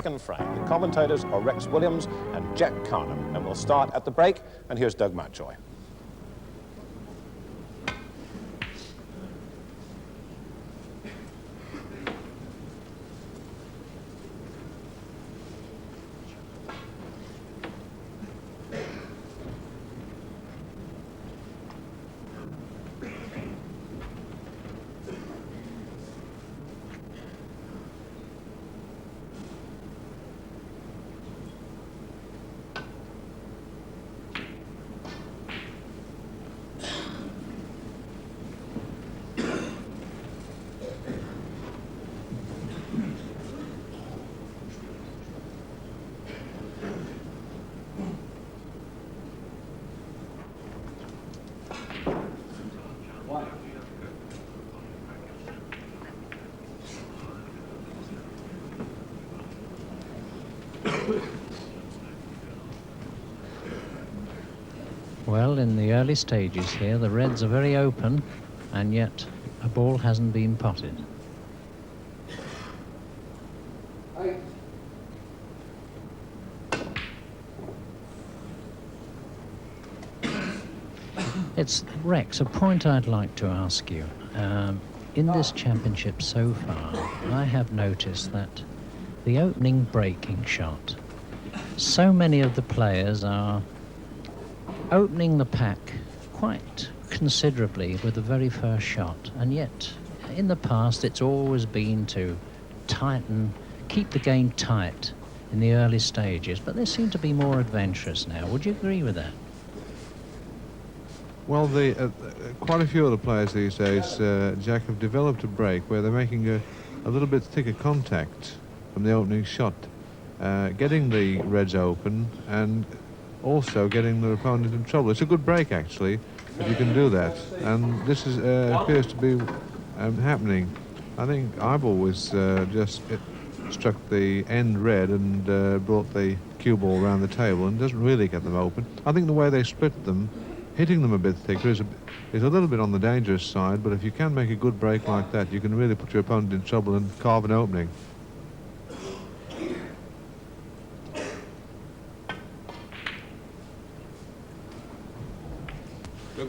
second frame. The commentators are Rex Williams and Jack Karnehm, and we'll start at the break, and here's Doug Mountjoy. Well, in the early stages here, the reds are very open, and yet a ball hasn't been potted. It's, Rex, a point I'd like to ask you. In this championship so far, I have noticed that the opening breaking shot, so many of the players are opening the pack quite considerably with the very first shot, and yet in the past it's always been to tighten, keep the game tight in the early stages, but they seem to be more adventurous now. Would you agree with that? Well, quite a few of the players these days, Jack, have developed a break where they're making a little bit thicker contact from the opening shot, getting the reds open and also getting the opponent in trouble. It's a good break, actually, if you can do that. And this is, appears to be happening. I think I've always just struck the end red and brought the cue ball around the table and doesn't really get them open. I think the way they split them, hitting them a bit thicker is a little bit on the dangerous side, but if you can make a good break like that, you can really put your opponent in trouble and carve an opening.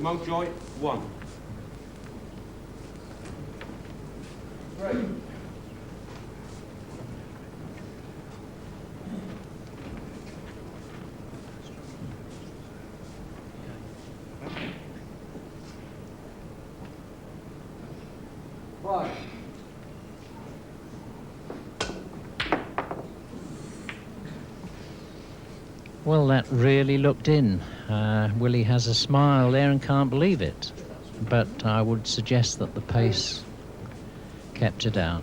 Mountjoy, 1. 3. Well, that really looked in. Willie has a smile there and can't believe it. But I would suggest that the pace kept it out.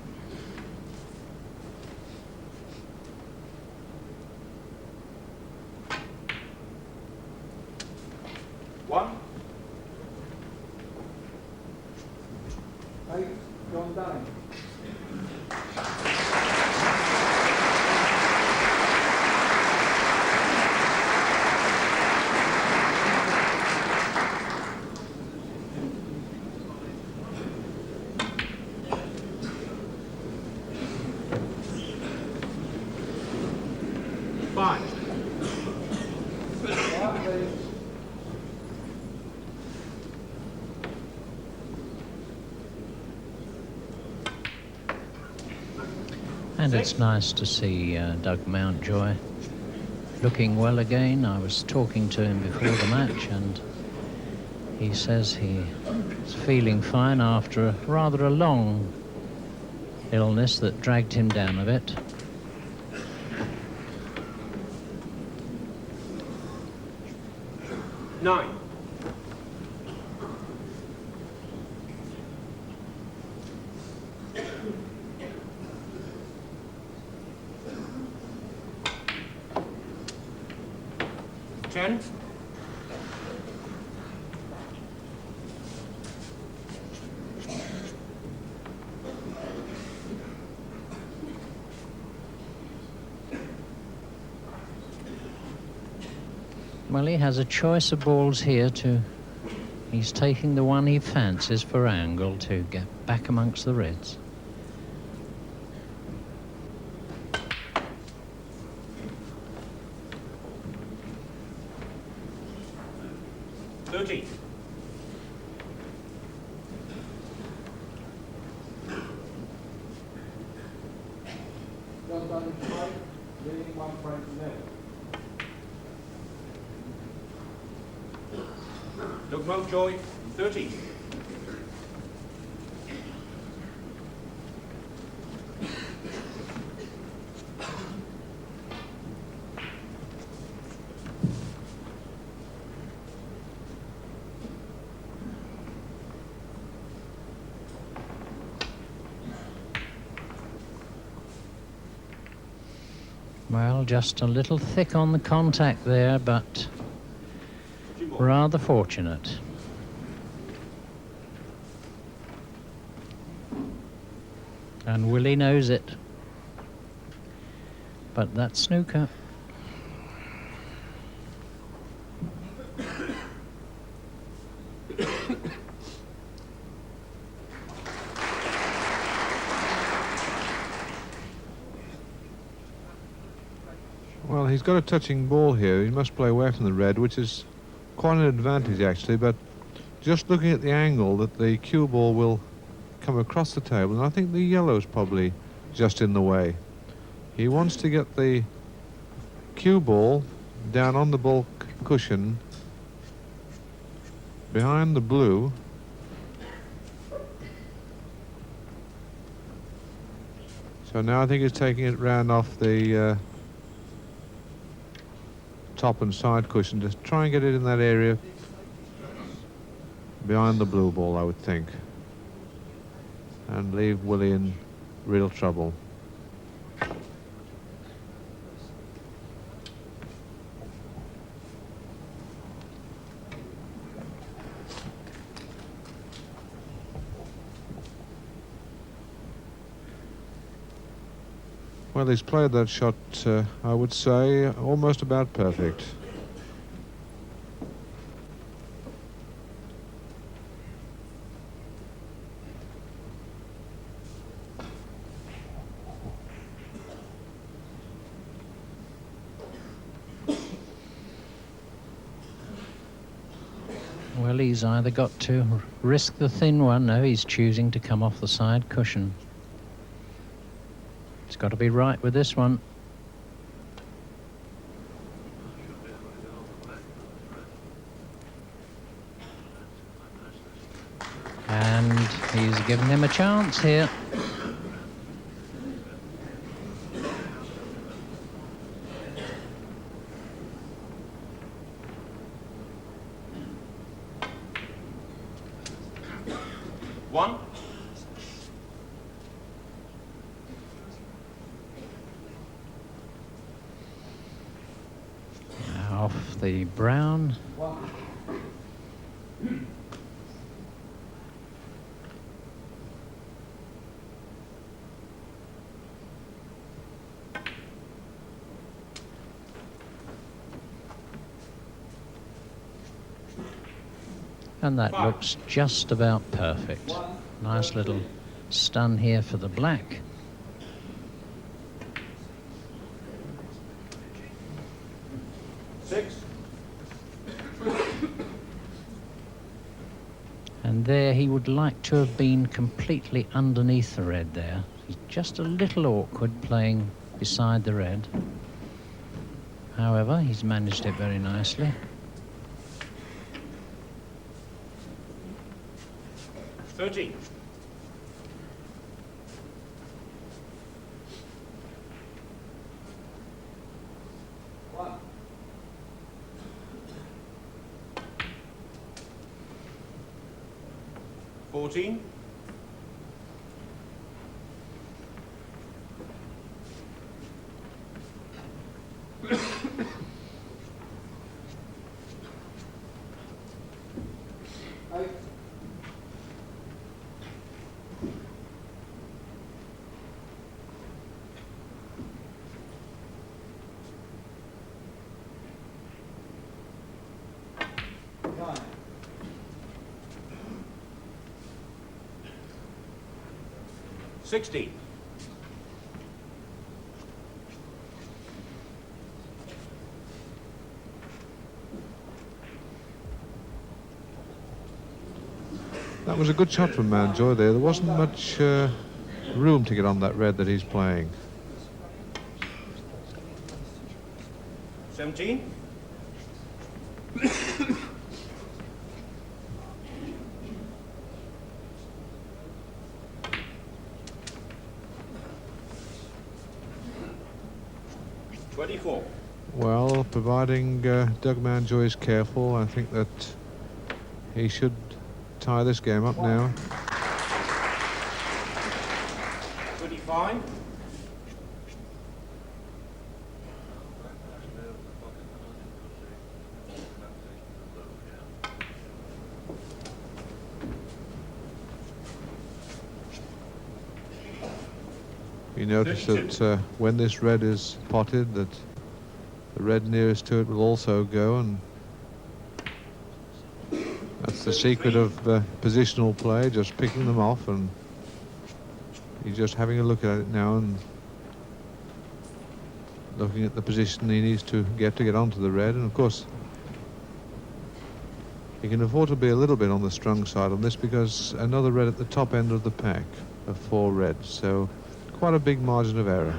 And it's nice to see Doug Mountjoy looking well again. I was talking to him before the match, and he says he's feeling fine after rather a long illness that dragged him down a bit. Nine. Well, he has a choice of balls here to... He's taking the one he fancies for angle to get back amongst the reds. 13. Look, Mountjoy, 13. Well, just a little thick on the contact there, but rather fortunate. And Willie knows it. But that's snooker. Well, he's got a touching ball here. He must play away from the red, which is quite an advantage, actually. But just looking at the angle that the cue ball will come across the table, and I think the yellow's probably just in the way. He wants to get the cue ball down on the ball cushion behind the blue. So now I think he's taking it round off the top and side cushion to try and get it in that area behind the blue ball, I would think, and leave Willie in real trouble. Well, he's played that shot, I would say, almost about perfect. Well, he's either got to risk the thin one. No, he's choosing to come off the side cushion. It's got to be right with this one. And he's given him a chance here. One. Off the brown. And that looks just about perfect. Nice little stun here for the black. And there he would like to have been completely underneath the red there. He's just a little awkward playing beside the red. However, he's managed it very nicely. $30. $14. $16. That was a good shot from Mountjoy there. There wasn't much room to get on that red that he's playing. 17. Well, providing Doug Mountjoy is careful, I think that he should tie this game up now. 25. You notice that when this red is potted, that the red nearest to it will also go, and that's the secret of positional play, just picking them off, and he's just having a look at it now and looking at the position he needs to get onto the red. And of course he can afford to be a little bit on the strong side on this, because another red at the top end of the pack of 4 reds, so quite a big margin of error.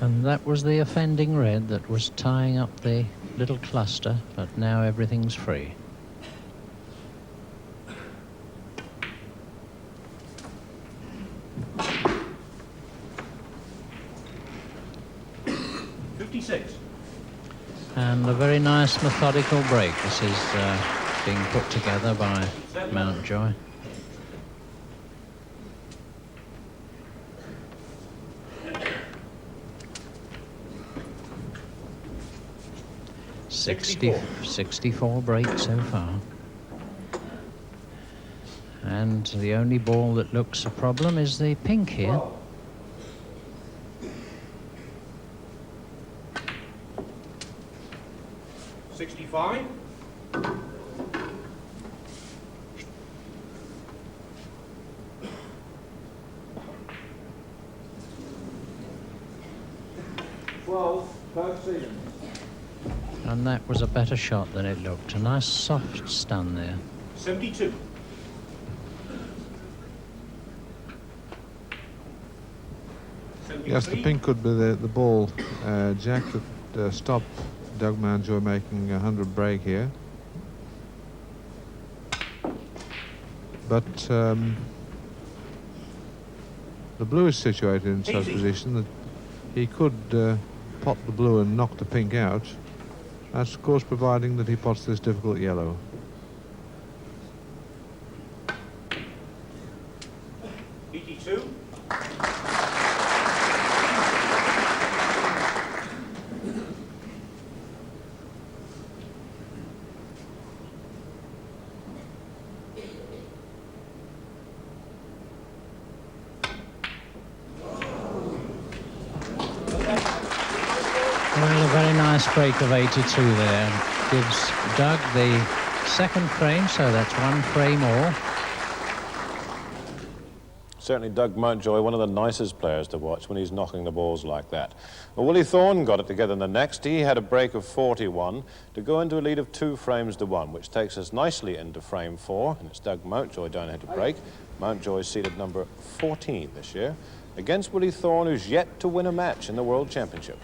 And that was the offending red that was tying up the little cluster, but now everything's free. And a very nice methodical break. This is being put together by Mountjoy. Sixty-four breaks so far. And the only ball that looks a problem is the pink here. And that was a better shot than it looked. A nice soft stun there. 72. Yes, the pink could be the ball, Jack, that stopped Doug Mountjoy making a 100 break here. But the blue is situated in such a position that he could pot the blue and knock the pink out. That's of course providing that he pots this difficult yellow. Well, a very nice break of 82 there. Gives Doug the second frame, so that's 1 frame more. Certainly Doug Mountjoy, one of the nicest players to watch when he's knocking the balls like that. Well, Willie Thorne got it together in the next. He had a break of 41 to go into a lead of 2 frames to 1, which takes us nicely into frame 4, and it's Doug Mountjoy down here to break. Mountjoy seeded number 14 this year against Willie Thorne, who's yet to win a match in the World Championship.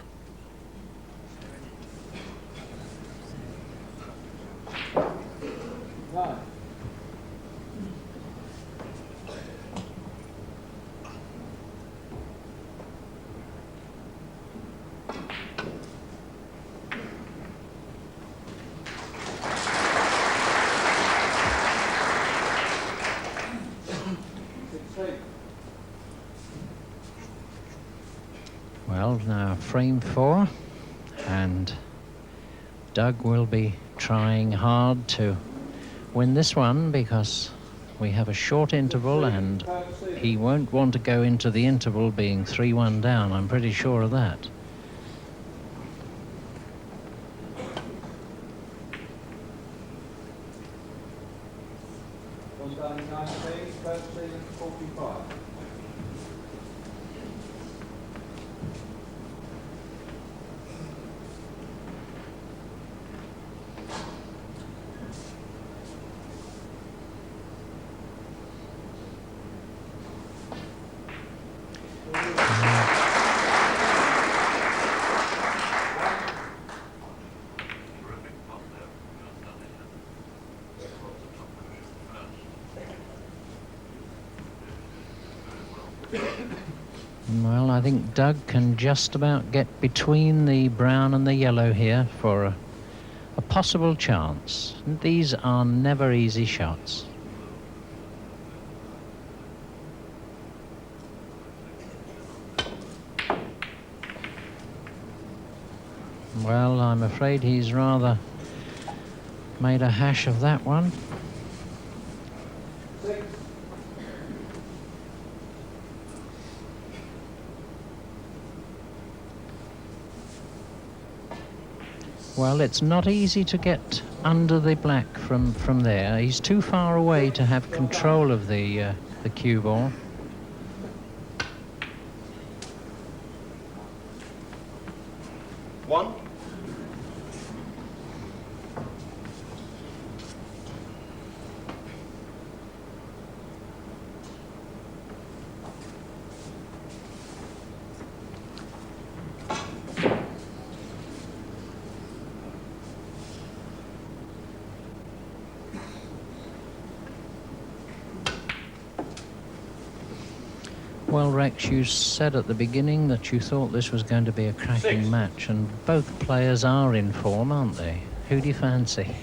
Well, now frame 4, and Doug will be trying hard to win this one because we have a short interval and he won't want to go into the interval being 3-1 down. I'm pretty sure of that. Well, I think Doug can just about get between the brown and the yellow here for a possible chance. These are never easy shots. Well, I'm afraid he's rather made a hash of that one. Well, it's not easy to get under the black from there. He's too far away to have control of the cue ball. One. Well, Rex, you said at the beginning that you thought this was going to be a cracking match, and both players are in form, aren't they? Who do you fancy?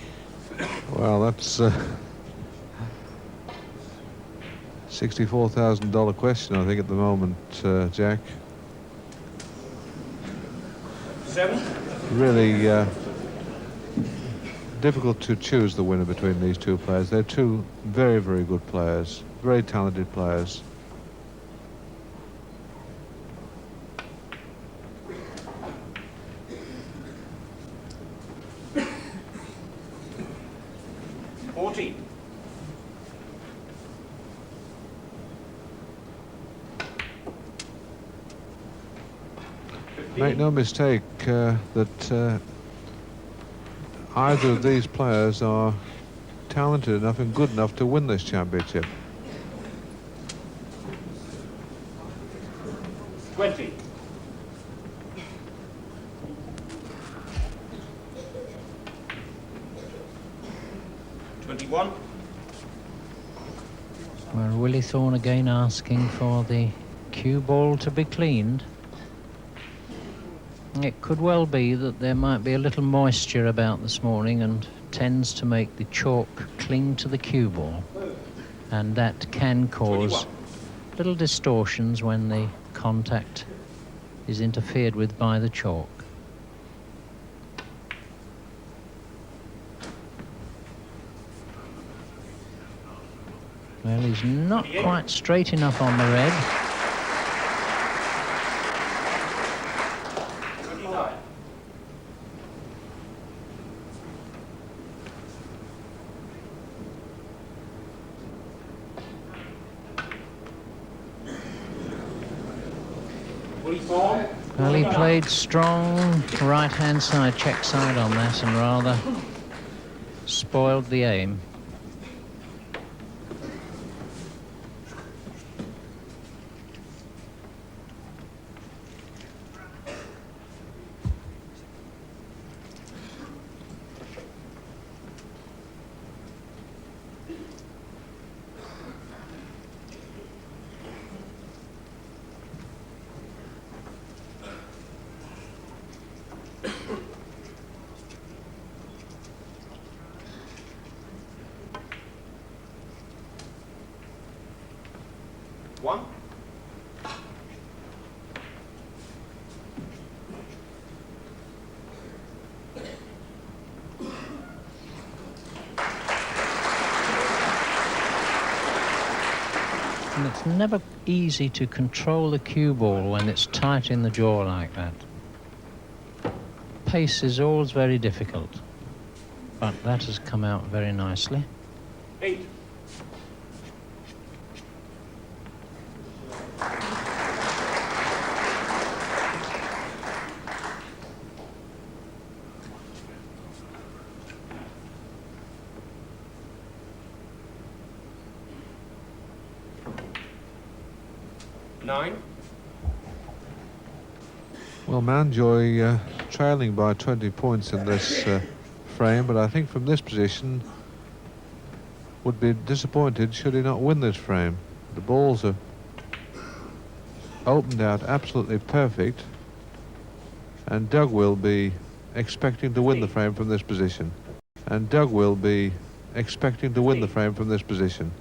Well, that's $64,000 question, I think, at the moment, Jack. 7. Really difficult to choose the winner between these two players. They're two very, very good players, very talented players. Make no mistake that either of these players are talented enough and good enough to win this championship. 20. $21. Well, Willie Thorne again asking for the cue ball to be cleaned. It could well be that there might be a little moisture about this morning and tends to make the chalk cling to the cue ball, and that can cause 21. little distortions when the contact is interfered with by the chalk. Well, he's not quite straight enough on the red. Well, he played strong right-hand side, check side on that, and rather spoiled the aim. It's never easy to control the cue ball when it's tight in the jaw like that. Pace is always very difficult, but that has come out very nicely. 8. Well, Mountjoy trailing by 20 points in this frame, but I think from this position would be disappointed should he not win this frame. The balls are opened out absolutely perfect, and Doug will be expecting to win the frame from this position. And Doug will be expecting to win the frame from this position.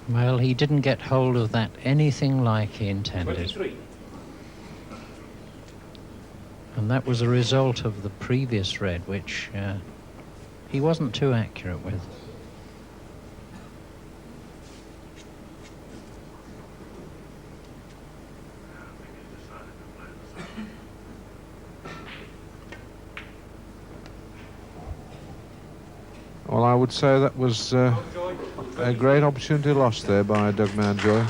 Well, he didn't get hold of that anything like he intended. 23. And that was a result of the previous red, which he wasn't too accurate with. Well, I would say that was a great opportunity lost there by Doug Mountjoy.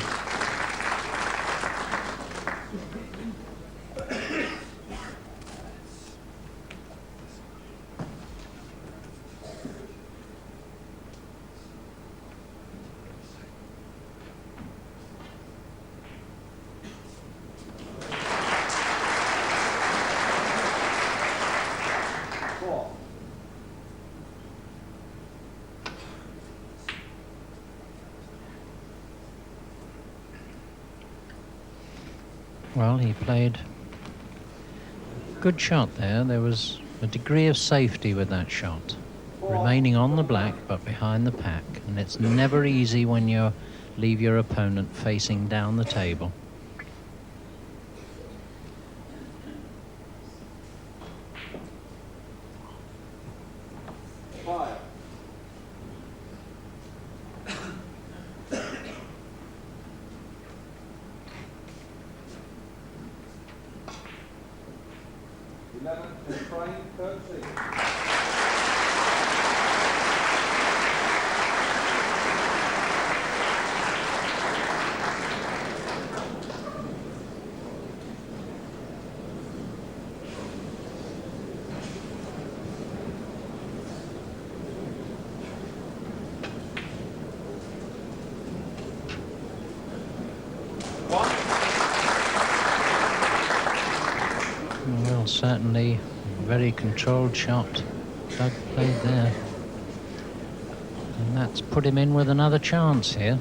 Well, he played a good shot there. There was a degree of safety with that shot. Remaining on the black, but behind the pack. And it's never easy when you leave your opponent facing down the table. Well, certainly a very controlled shot Doug played there. And that's put him in with another chance here.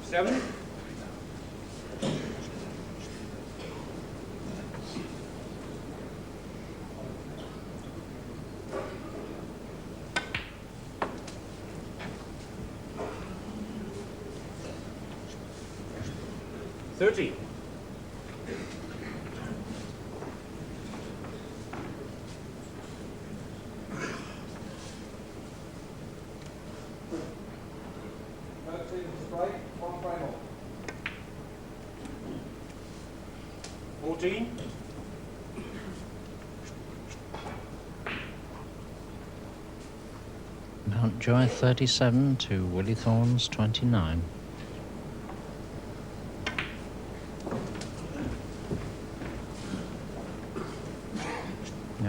Seven. $30. Mountjoy 37 to Willie Thorne's 29.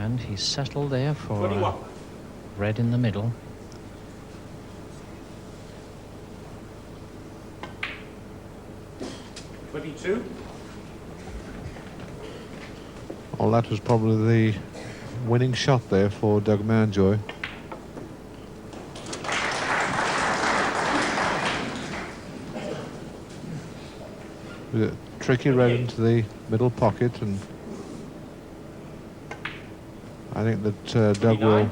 And he's settled there for 21. red in the middle. $22. Well, that was probably the winning shot there for Doug Mountjoy. With a tricky red into the middle pocket, and I think that Doug will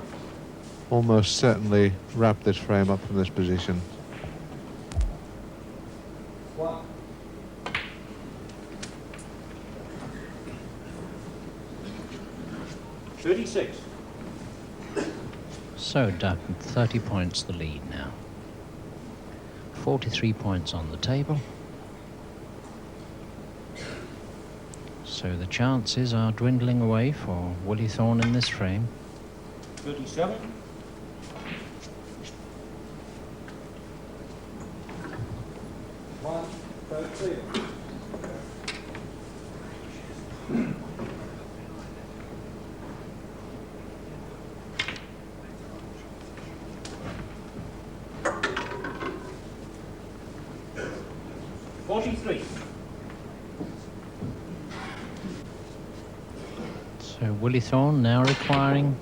almost certainly wrap this frame up from this position. 36. So Doug, 30 points the lead now. 43 points on the table. So the chances are dwindling away for Willie Thorne in this frame. 37. So Willie Thorne now requiring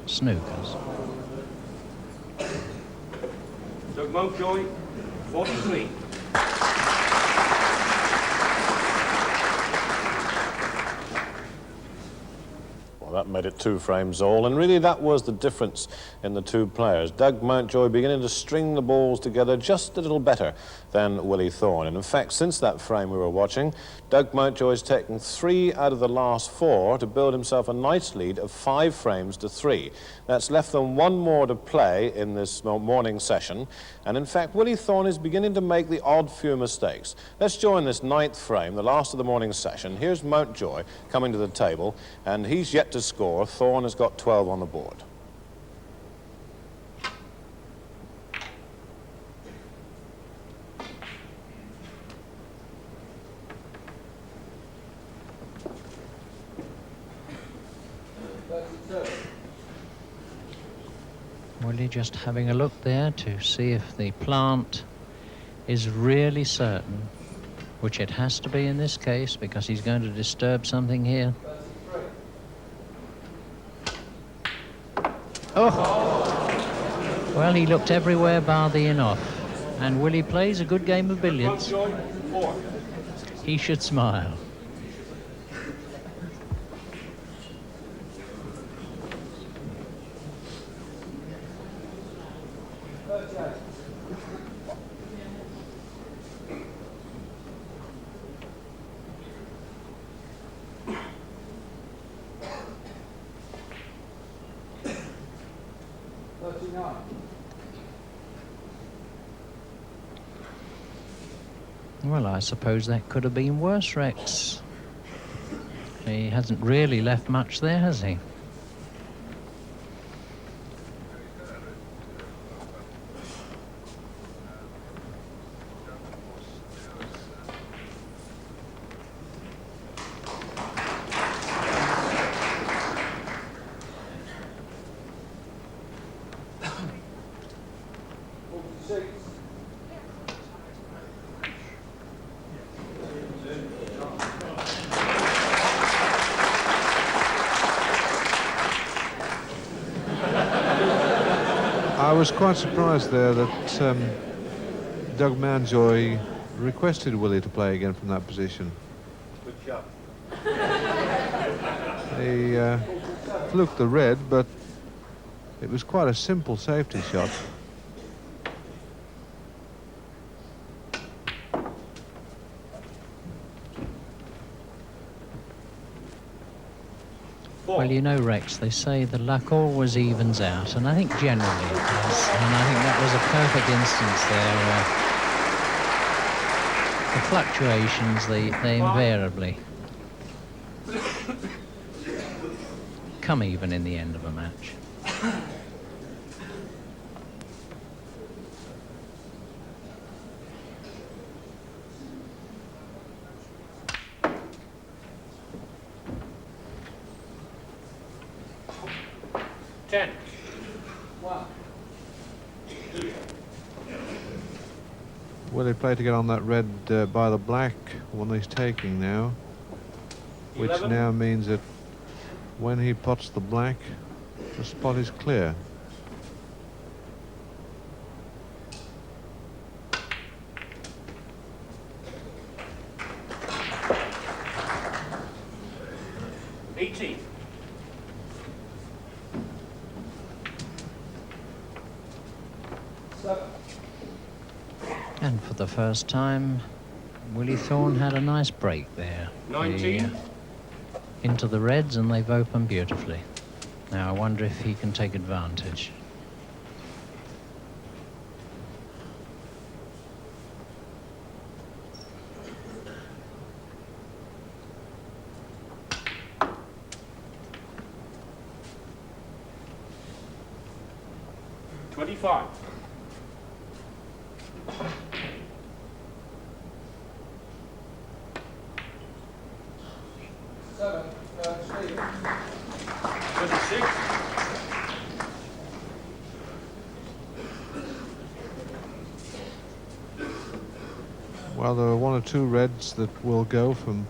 snookers. Doug Mountjoy, 43. Well, that made it 2 frames all, and really that was the difference in the 2 players. Doug Mountjoy beginning to string the balls together just a little better than Willie Thorne. And in fact, since that frame we were watching, Doug Mountjoy's taken 3 out of the last 4 to build himself a nice lead of 5 frames to 3. That's left them 1 more to play in this morning session, and in fact Willie Thorne is beginning to make the odd few mistakes. Let's join this 9th frame, the last of the morning session. Here's Mountjoy coming to the table, and he's yet to score. Thorne has got 12 on the board. Willie just having a look there to see if the plant is really certain, which it has to be in this case because he's going to disturb something here. Oh! Well, he looked everywhere bar the in-off. And Willie plays a good game of billiards. Mountjoy, 4. He should smile. Well, I suppose that could have been worse, Rex. He hasn't really left much there, has he? I was quite surprised there that Doug Mountjoy requested Willie to play again from that position. Good shot. He fluked the red, but it was quite a simple safety shot. Well, you know, Rex, they say the luck always evens out, and I think generally it does. And I think that was a perfect instance there. The fluctuations, they invariably come even in the end of a match. 10. Will he play to get on that red by the black one he's taking now? Which 11. now means that when he pots the black, the spot is clear. And for the first time, Willie Thorne had a nice break there. 19. Into the reds, and they've opened beautifully. Now I wonder if he can take advantage. $25. Well, there are one or two reds that will go from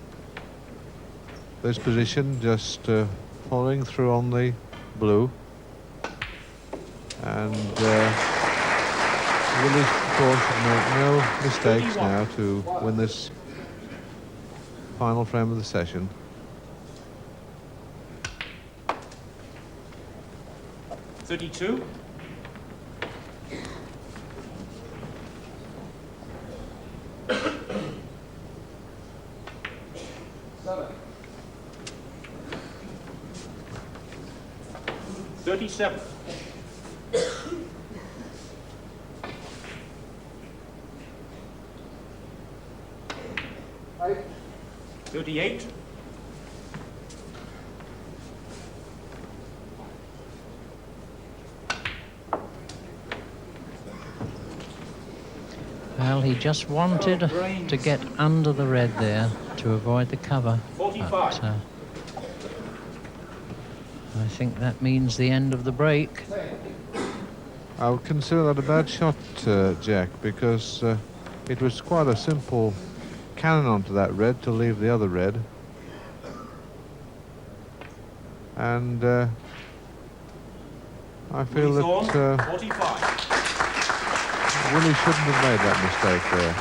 this position, just following through on the blue. And Willie Thorne should make no mistakes now to win this final frame of the session. $32. $37. $38. Well, he just wanted to get under the red there to avoid the cover. 45. But, I think that means the end of the break. I would consider that a bad shot, Jack, because it was quite a simple cannon onto that red to leave the other red. And I feel Willie Thorne, that 45. Willie shouldn't have made that mistake there.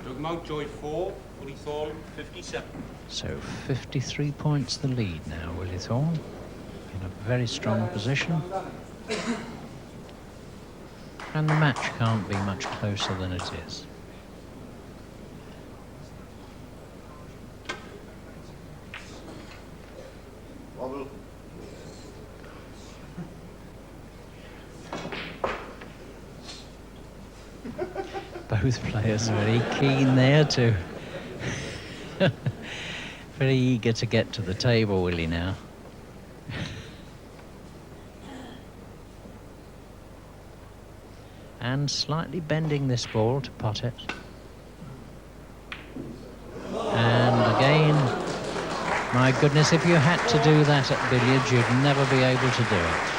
Doug Mountjoy 4, Willie Thorne 57. So 53 points the lead now, Willie Thorne, in a very strong position. And the match can't be much closer than it is. Both players are very keen there to very eager to get to the table, Willie, now. And slightly bending this ball to pot it. And again, my goodness, if you had to do that at billiards, you'd never be able to do it.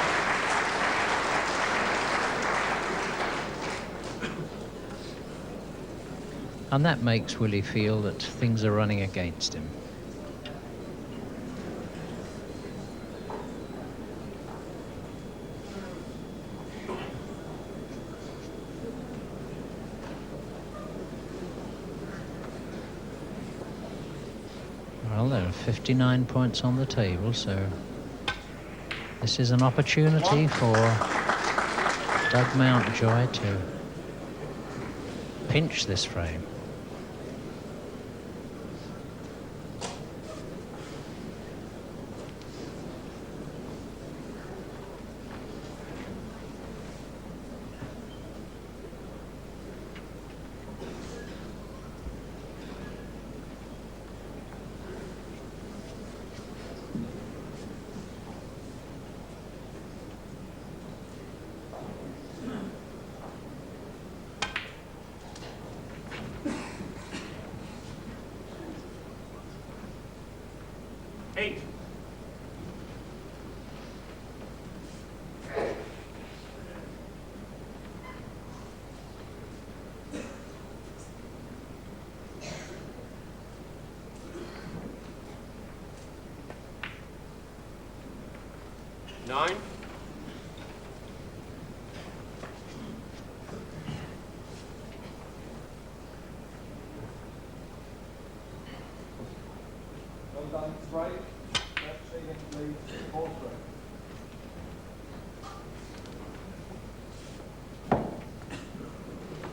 And that makes Willie feel that things are running against him. Well, there are 59 points on the table, so this is an opportunity for Doug Mountjoy to pinch this frame. 9. Well done, straight. Left second, please. Fourth straight.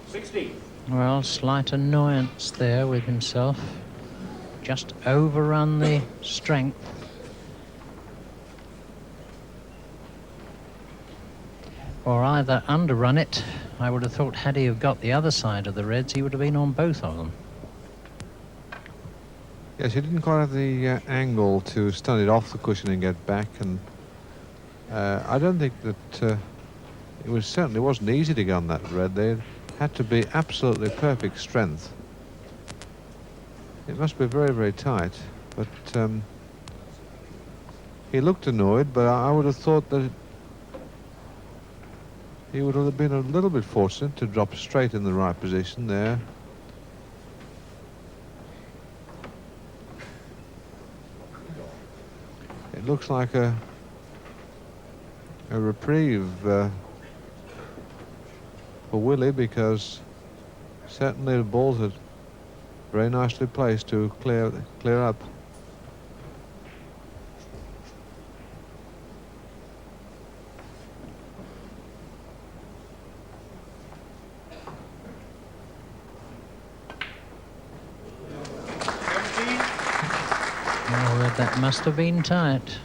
60. Well, slight annoyance there with himself. Just overrun the strength. Or either underrun it. I would have thought had he have got the other side of the reds, he would have been on both of them. Yes, he didn't quite have the angle to stun it off the cushion and get back, and I don't think that it certainly wasn't easy to get on that red. They had to be absolutely perfect strength. It must be very, very tight, but he looked annoyed, but I would have thought that he would have been a little bit fortunate to drop straight in the right position there. It looks like a reprieve for Willie, because certainly the balls are very nicely placed to clear up. Oh, that must have been tight.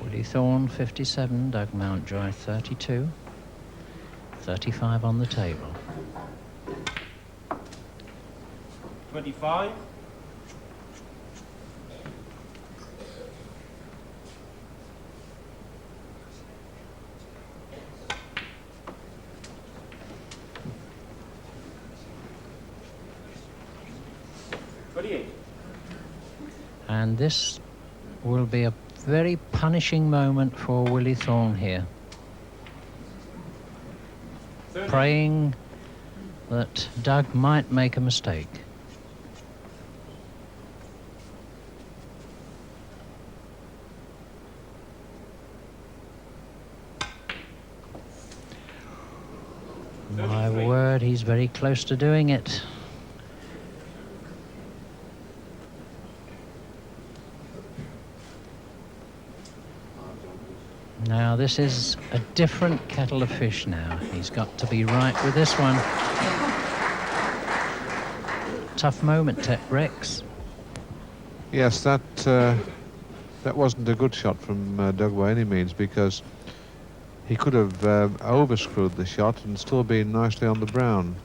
Willie Thorne 57, Doug Mountjoy 32, 35 on the table. 25. And this will be a very punishing moment for Willie Thorne here. 30. Praying that Doug might make a mistake. My word, he's very close to doing it. Now, this is a different kettle of fish now. He's got to be right with this one. Tough moment, Rex. Yes, that wasn't a good shot from Doug by any means, because he could have overscrewed the shot and still been nicely on the brown.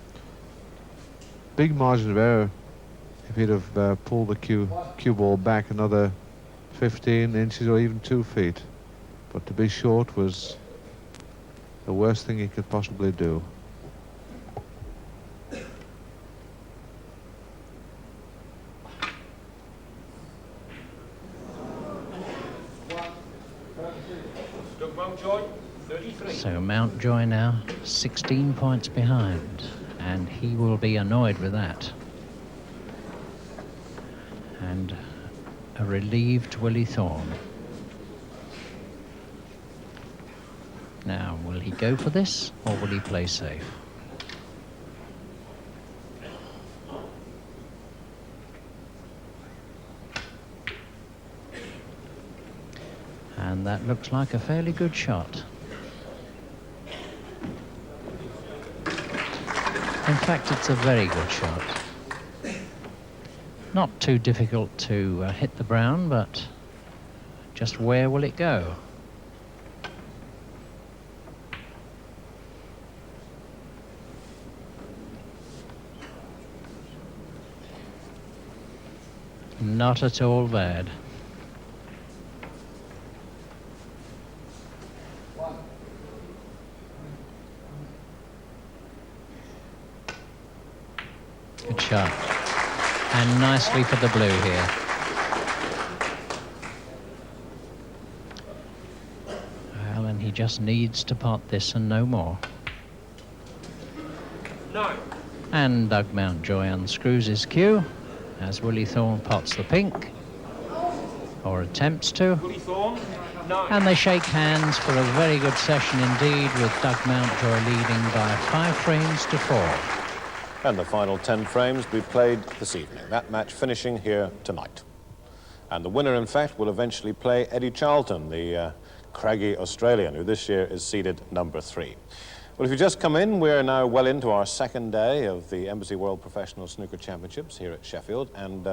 Big margin of error if he'd have pulled the cue ball back another 15 inches or even 2 feet. But to be short was the worst thing he could possibly do. Doug Mountjoy, 33. So Mountjoy now 16 points behind, and he will be annoyed with that. And a relieved Willie Thorne. Now, will he go for this, or will he play safe? And that looks like a fairly good shot. In fact, it's a very good shot. Not too difficult to hit the brown, but just where will it go? Not at all bad. Good shot. And nicely for the blue here. Well, and he just needs to pot this and no more. 9. And Doug Mountjoy unscrews his cue as Willie Thorne pots the pink, or attempts to. Willie Thorne, 9. And they shake hands for a very good session indeed, with Doug Mountjoy leading by 5 frames to 4. And the final 10 frames we played this evening. That match finishing here tonight. And the winner, in fact, will eventually play Eddie Charlton, the craggy Australian, who this year is seeded number 3. Well, if you just come in, we're now well into our second day of the Embassy World Professional Snooker Championships here at Sheffield, and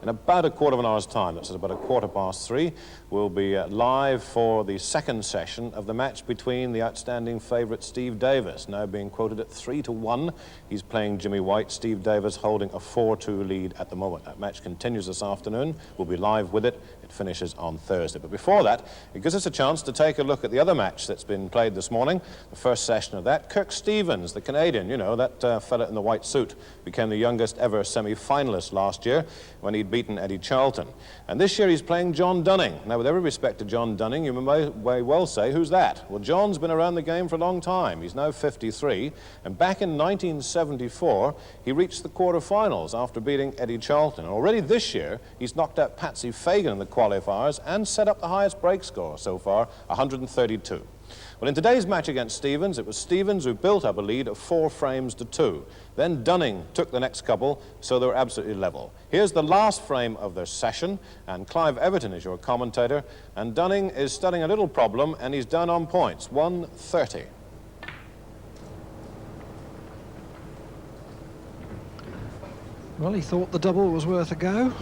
in about a quarter of an hour's time, that's about 3:15, we'll be live for the second session of the match between the outstanding favourite Steve Davis, now being quoted at 3-1. He's playing Jimmy White. Steve Davis holding a 4-2 lead at the moment. That match continues this afternoon. We'll be live with it. It finishes on Thursday. But before that, it gives us a chance to take a look at the other match that's been played this morning, the first session of that. Kirk Stevens, the Canadian, you know, that fella in the white suit, became the youngest ever semi-finalist last year when he'd beaten Eddie Charlton. And this year he's playing John Dunning. Now, with every respect to John Dunning, you may well say, who's that? Well, John's been around the game for a long time. He's now 53, and back in 1974, he reached the quarterfinals after beating Eddie Charlton. And already this year, he's knocked out Patsy Fagan in the qualifiers and set up the highest break score so far, 132. Well, in today's match against Stevens, it was Stevens who built up a lead of 4 frames to 2. Then Dunning took the next couple, so they were absolutely level. Here's the last frame of their session, and Clive Everton is your commentator, and Dunning is studying a little problem, and he's down on points, 130. Well, he thought the double was worth a go.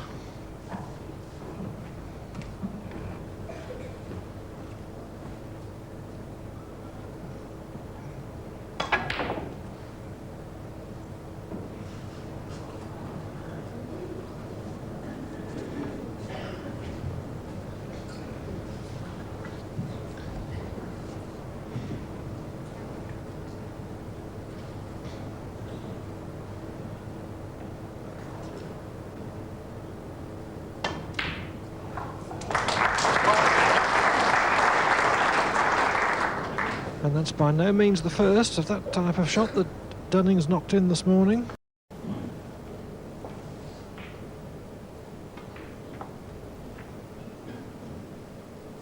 And that's by no means the first of that type of shot that Dunning's knocked in this morning.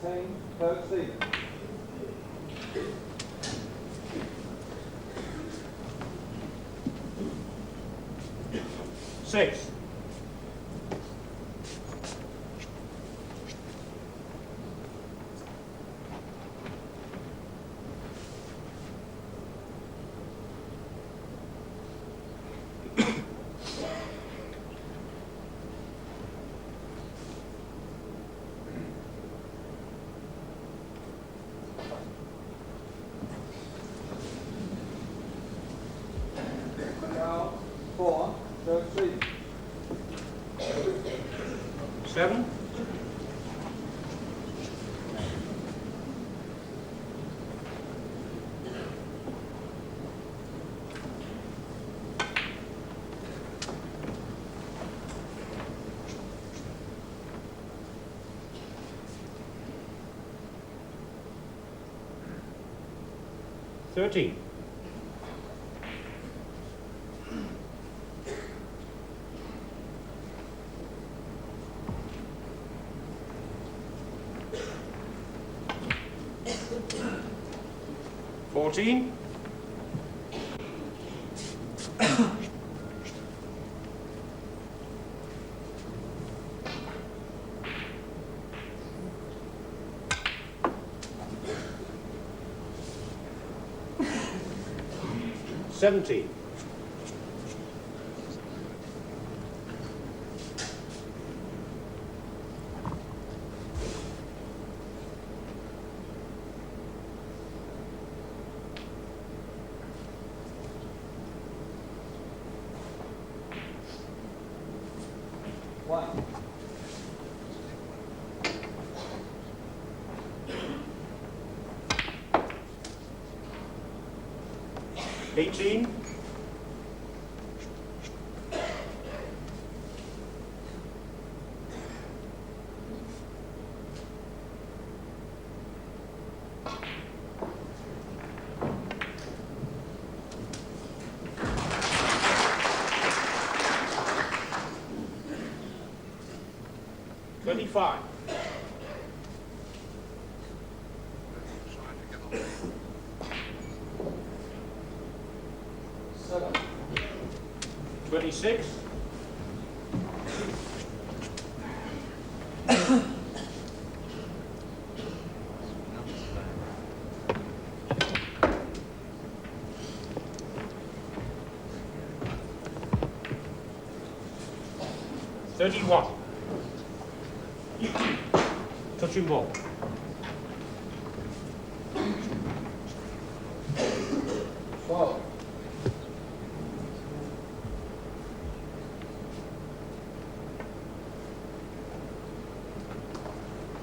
Team, Kirk Stevens. 6. 4, Kirk Stevens. 7. 13. 14. 17. 1. 18. 25. Seven. 26. $31. Touching ball. 12.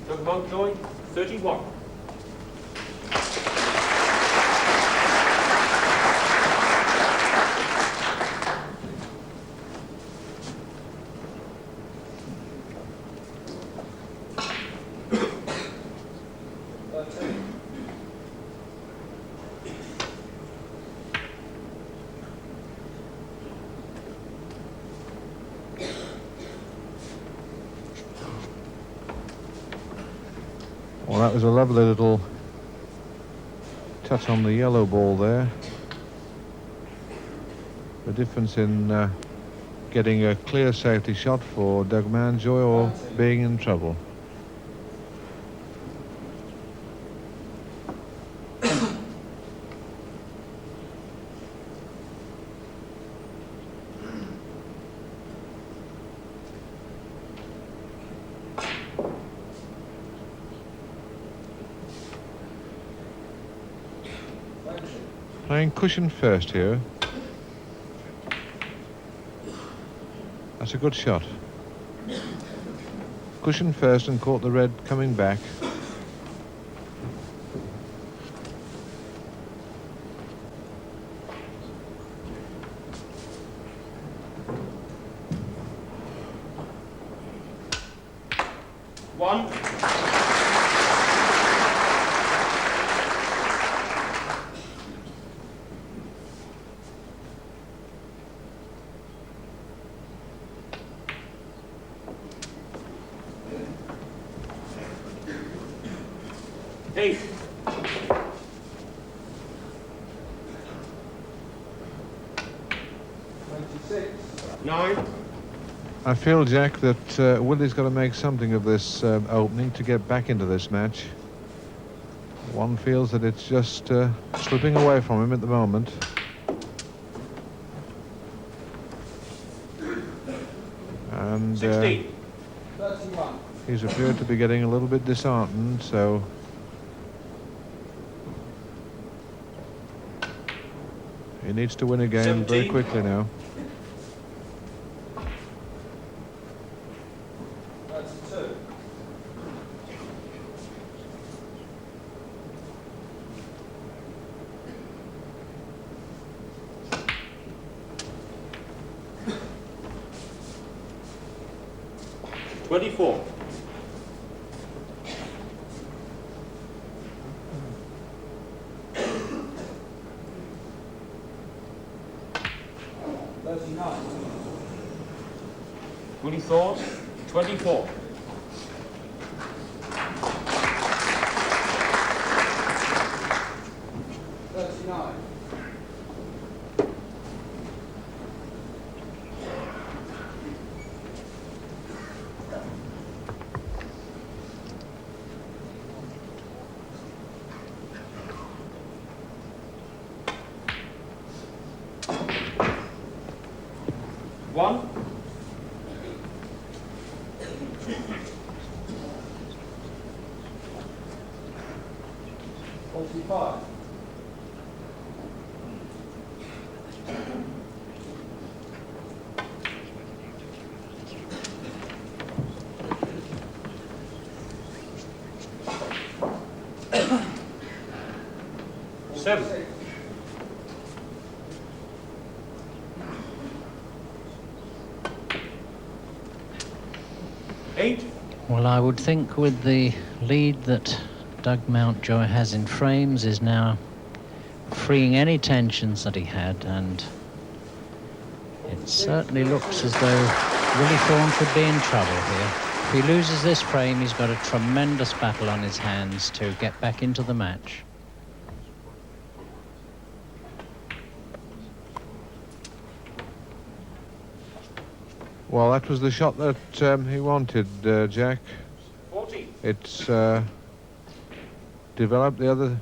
Doug Mountjoy, 31. Well, that was a lovely little touch on the yellow ball there. The difference in getting a clear safety shot for Doug Mountjoy or being in trouble. Playing cushion first here. That's a good shot. Cushion first and caught the red coming back. One. Eight. 26. 9. I feel, Jack, that Willie's got to make something of this opening to get back into this match. One feels that it's just slipping away from him at the moment. And 16. 31. he's appeared to be getting a little bit disheartened, so he needs to win a game very 17. quickly now. 32. 24. 39. Willie Thorne, 24. 39. 1. 45. 7. 8. Well, I would think with the lead that Doug Mountjoy has in frames is now freeing any tensions that he had, and it certainly looks as though Willie Thorne could be in trouble here. If he loses this frame, he's got a tremendous battle on his hands to get back into the match. Well, that was the shot that he wanted, Jack. 40. It's developed the other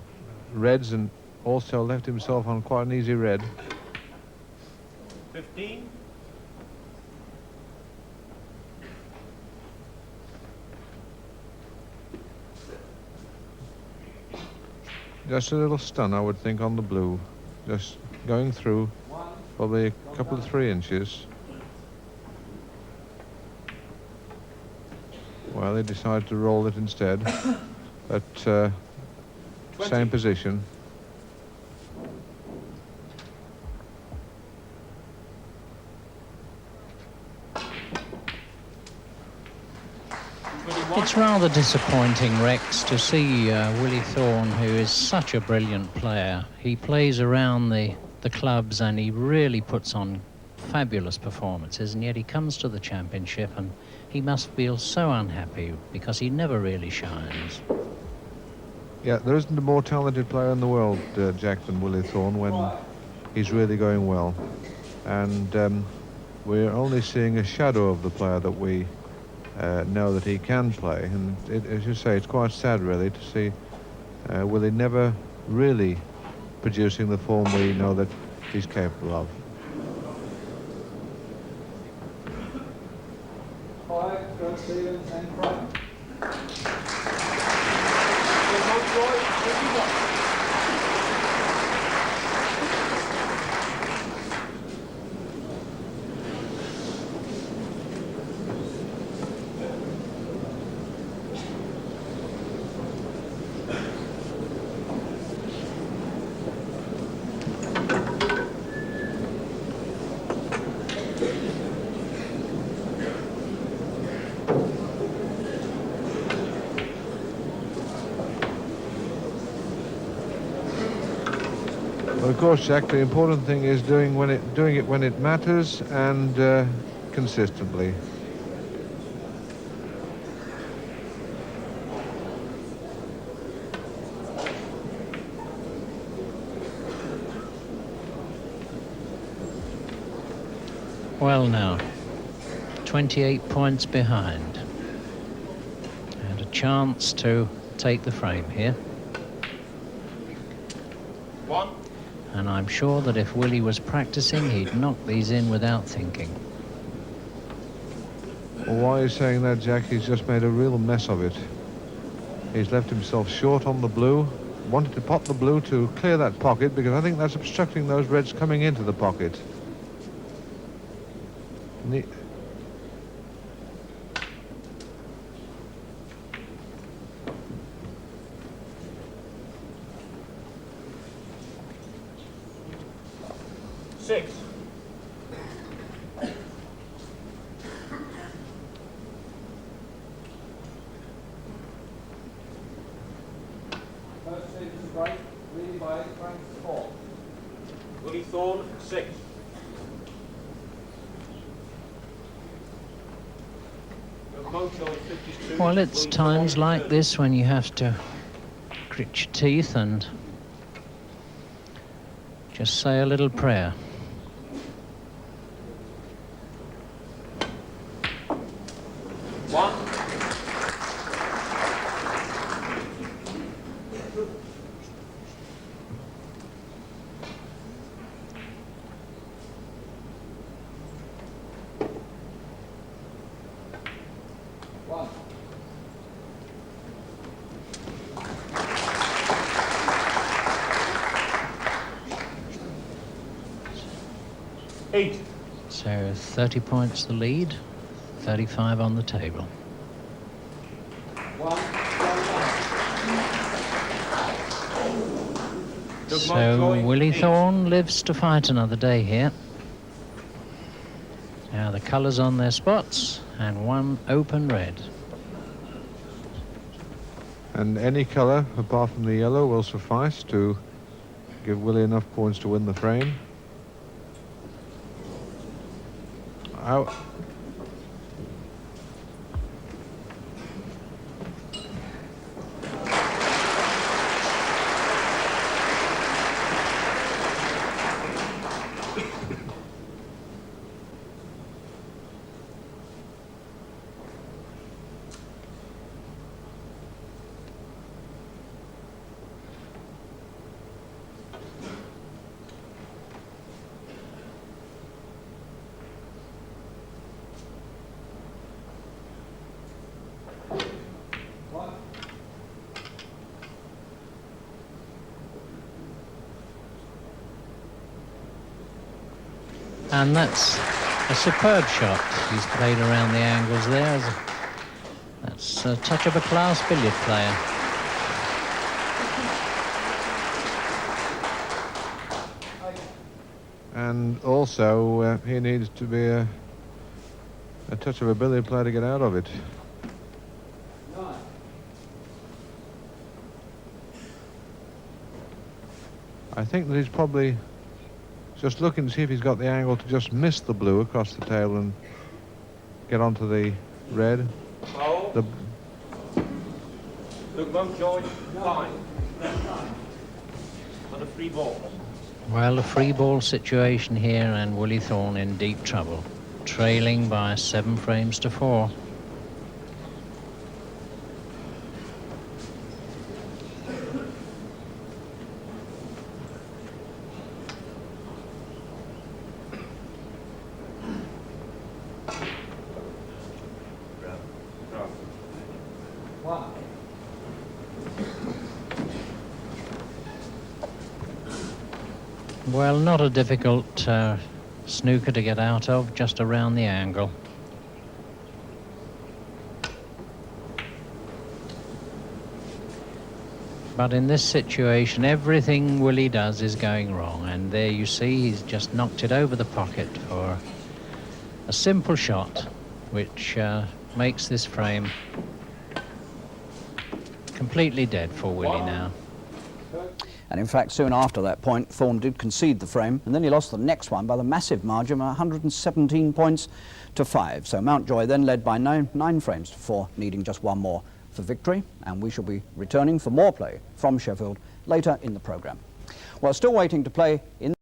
reds and also left himself on quite an easy red. 15. Just a little stun, I would think, on the blue. Just going through probably a couple of 3 inches. Well, they decided to roll it instead. But same position. It's rather disappointing, Rex, to see Willie Thorne, who is such a brilliant player. He plays around the clubs and he really puts on fabulous performances, and yet he comes to the championship and he must feel so unhappy because he never really shines. Yeah, there isn't a more talented player in the world, Jack, than Willie Thorne when he's really going well. And we're only seeing a shadow of the player that we know that he can play. And as you say, it's quite sad, really, to see Willie never really producing the form we know that he's capable of. 5, go Stevens and frame. Mountjoy, 51. But of course, Jack, the important thing is doing it when it matters and consistently. Well now, 28 points behind. And a chance to take the frame here. 1. And I'm sure that if Willie was practicing, he'd knock these in without thinking. Well, why he's saying that, Jack, he's just made a real mess of it. He's left himself short on the blue. Wanted to pot the blue to clear that pocket because I think that's obstructing those reds coming into the pocket. Six. First Stevens break, leading by 8 frames to 4. Willie Thorne, 6. Mountjoy, 52. Well, it's Willie times Thorne, like 30. this when you have to grit your teeth and just say a little prayer. One. One. 8. So 30 points the lead, 35 on the table. 1. So Willie Thorne lives to fight another day here. Now the colours on their spots and one open red. And any colour apart from the yellow will suffice to give Willie enough points to win the frame. And that's a superb shot. He's played around the angles there. That's a touch of a class billiard player. And also, he needs to be a touch of a billiard player to get out of it. I think that he's probably just looking to see if he's got the angle to just miss the blue across the table and get onto the red. Oh. The Look, Mountjoy, 5. On a free ball. Well, a free ball situation here, and Willie Thorne in deep trouble, trailing by 7 frames to 4. Well, not a difficult snooker to get out of, just around the angle. But in this situation, everything Willie does is going wrong. And there you see, he's just knocked it over the pocket for a simple shot, which makes this frame completely dead for Willie now. And in fact, soon after that point, Thorne did concede the frame, and then he lost the next one by the massive margin of 117 points to 5. So Mountjoy then led by 9 frames to 4, needing just one more for victory. And we shall be returning for more play from Sheffield later in the programme. Well, still waiting to play in